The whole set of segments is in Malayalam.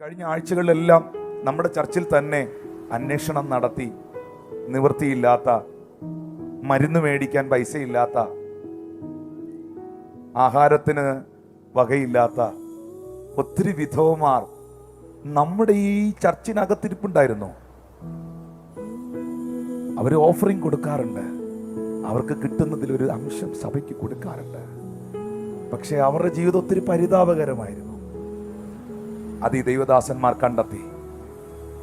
കഴിഞ്ഞ ആഴ്ചകളിലെല്ലാം നമ്മുടെ ചർച്ചിൽ തന്നെ അന്വേഷണം നടത്തി നിവൃത്തിയില്ലാത്ത, മരുന്ന് മേടിക്കാൻ പൈസയില്ലാത്ത, ആഹാരത്തിന് വകയില്ലാത്ത ഒത്തിരി വിധവമാർ നമ്മുടെ ഈ ചർച്ചിനകത്തിരിപ്പുണ്ടായിരുന്നു. അവർ ഓഫറിങ് കൊടുക്കാറുണ്ട്, അവർക്ക് കിട്ടുന്നതിലൊരു അംശം സഭയ്ക്ക് കൊടുക്കാറുണ്ട്. പക്ഷെ അവരുടെ ജീവിതം ഒത്തിരി പരിതാപകരമായിരുന്നു. അത് ഈ ദൈവദാസന്മാർ കണ്ടെത്തി.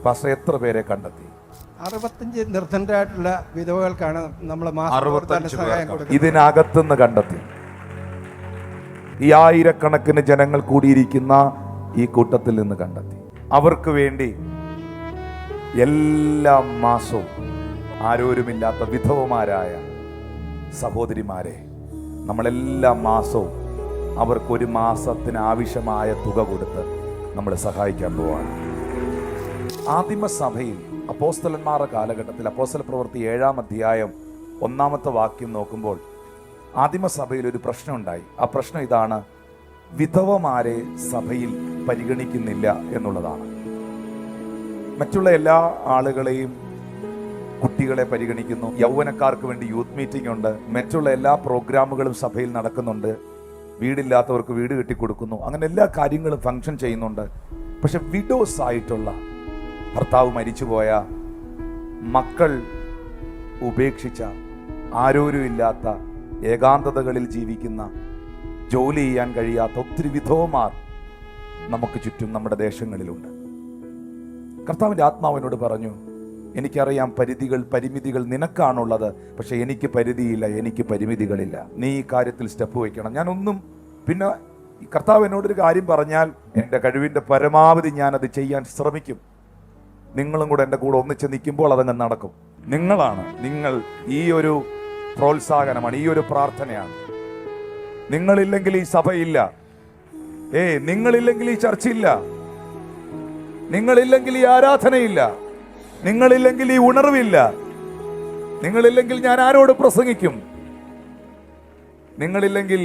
പാസ്റ്റർ എത്ര പേരെ കണ്ടെത്തി? 65 നിർധനരായിട്ടുള്ള വിധവകൾക്കാണ് നമ്മൾ ഇതിനകത്തുനിന്ന് കണ്ടെത്തി. ഈ ആയിരക്കണക്കിന് ജനങ്ങൾ കൂടിയിരിക്കുന്ന ഈ കൂട്ടത്തിൽ നിന്ന് കണ്ടെത്തി. അവർക്ക് വേണ്ടി എല്ലാ മാസവും ആരോരുമില്ലാത്ത വിധവമാരായ സഹോദരിമാരെ നമ്മളെല്ലാ മാസവും അവർക്കൊരു മാസത്തിന് ആവശ്യമായ തുക കൊടുത്ത് നമ്മളെ സഹായിക്കാൻ പോവാണ്. ആദിമസഭയിൽ അപ്പോസ്തലന്മാരുടെ കാലഘട്ടത്തിൽ അപ്പോസ്തല പ്രവൃത്തി 7-ാം അധ്യായം 1-ാമത്തെ വാക്യം നോക്കുമ്പോൾ ആദിമസഭയിൽ ഒരു പ്രശ്നം ഉണ്ടായി. ആ പ്രശ്നം ഇതാണ്: വിധവമാരെ സഭയിൽ പരിഗണിക്കുന്നില്ല എന്നുള്ളതാണ്. മറ്റുള്ള എല്ലാ ആളുകളെയും, കുട്ടികളെ പരിഗണിക്കുന്നു, യൗവനക്കാർക്ക് വേണ്ടി യൂത്ത് മീറ്റിംഗ് ഉണ്ട്, മറ്റുള്ള എല്ലാ പ്രോഗ്രാമുകളും സഭയിൽ നടക്കുന്നുണ്ട്, വീടില്ലാത്തവർക്ക് വീട് കെട്ടിക്കൊടുക്കുന്നു, അങ്ങനെ എല്ലാ കാര്യങ്ങളും ഫങ്ഷൻ ചെയ്യുന്നുണ്ട്. പക്ഷെ വിഡോസ് ആയിട്ടുള്ള, ഭർത്താവ് മരിച്ചുപോയ, മക്കൾ ഉപേക്ഷിച്ച, ആരോരും ഇല്ലാത്ത, ഏകാന്തതകളിൽ ജീവിക്കുന്ന, ജോലി ചെയ്യാൻ കഴിയാത്ത ഒത്തിരി വിധവമാർ നമുക്ക് ചുറ്റും നമ്മുടെ ദേശങ്ങളിലുണ്ട്. കർത്താവിൻ്റെ ആത്മാവിനോട് പറഞ്ഞു, എനിക്കറിയാം പരിമിതികൾ നിനക്കാണുള്ളത്, പക്ഷെ എനിക്ക് പരിധിയില്ല, എനിക്ക് പരിമിതികളില്ല. നീ ഈ കാര്യത്തിൽ സ്റ്റെപ്പ് വയ്ക്കണം. ഞാനൊന്നും പിന്നെ കർത്താവ് എന്നോടൊരു കാര്യം പറഞ്ഞാൽ എൻ്റെ കഴിവിൻ്റെ പരമാവധി ഞാനത് ചെയ്യാൻ ശ്രമിക്കും. നിങ്ങളും കൂടെ എൻ്റെ കൂടെ ഒന്നിച്ച് നിൽക്കുമ്പോൾ അതങ്ങ് നടക്കും. നിങ്ങൾ ഈ ഒരു പ്രോത്സാഹനമാണ്, ഈ ഒരു പ്രാർത്ഥനയാണ്. നിങ്ങളില്ലെങ്കിൽ ഈ സഭയില്ല, നിങ്ങളില്ലെങ്കിൽ ഈ ചർച്ചയില്ല, നിങ്ങളില്ലെങ്കിൽ ഈ ആരാധനയില്ല, നിങ്ങളില്ലെങ്കിൽ ഈ ഉണർവില്ല, നിങ്ങളില്ലെങ്കിൽ ഞാൻ ആരോട് പ്രസംഗിക്കും, നിങ്ങളില്ലെങ്കിൽ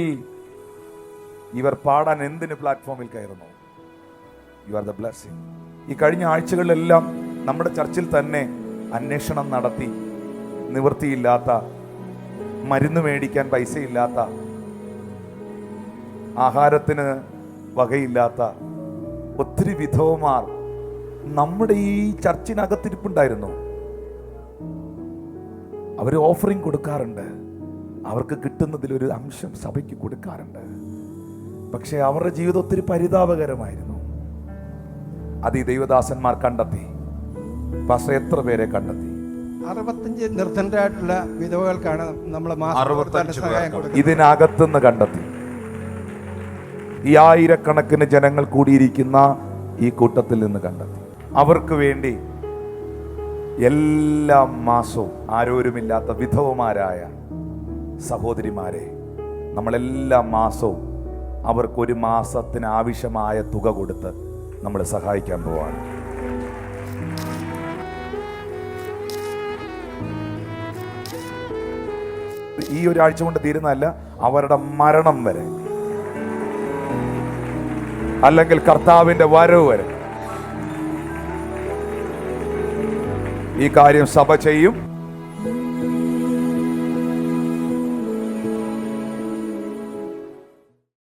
ഇവർ പാടാൻ എന്തിന് പ്ലാറ്റ്ഫോമിൽ കയറുന്നു? You are the blessing. ഈ കഴിഞ്ഞ ആഴ്ചകളിലെല്ലാം നമ്മുടെ ചർച്ചിൽ തന്നെ അന്വേഷണം നടത്തി നിവൃത്തിയില്ലാത്ത, മരുന്ന് മേടിക്കാൻ പൈസയില്ലാത്ത, ആഹാരത്തിന് വകയില്ലാത്ത ഒത്തിരി വിധവമാർ നമ്മുടെ ഈ ചർച്ചിനകത്തിരിപ്പുണ്ടായിരുന്നു. അവർ ഓഫറിങ് കൊടുക്കാറുണ്ട്, അവർക്ക് കിട്ടുന്നതിലൊരു അംശം സഭയ്ക്ക് കൊടുക്കാറുണ്ട്. പക്ഷെ അവരുടെ ജീവിതം ഒത്തിരി പരിതാപകരമായിരുന്നു. അത് ഈ ദൈവദാസന്മാർ കണ്ടെത്തി. പാസ്റ്റർ എത്ര പേരെ കണ്ടെത്തി? 65 നിർധനരായിട്ടുള്ള വിധവകൾക്കാണ് നമ്മൾ ഇതിനകത്തുനിന്ന് കണ്ടെത്തി. ഈ ആയിരക്കണക്കിന് ജനങ്ങൾ കൂടിയിരിക്കുന്ന ഈ കൂട്ടത്തിൽ നിന്ന് കണ്ടെത്തി. അവർക്ക് വേണ്ടി എല്ലാ മാസവും ആരോരുമില്ലാത്ത വിധവമാരായ സഹോദരിമാരെ നമ്മളെല്ലാ മാസവും അവർക്കൊരു മാസത്തിന് ആവശ്യമായ തുക കൊടുത്ത് നമ്മളെ സഹായിക്കാൻ പോവാണ്. ഈ ഒരാഴ്ച കൊണ്ട് തീരുന്നതല്ല, അവരുടെ മരണം വരെ, അല്ലെങ്കിൽ കർത്താവിന്റെ വരവ് വരെ ഈ കാര്യം സഭ ചെയ്യും.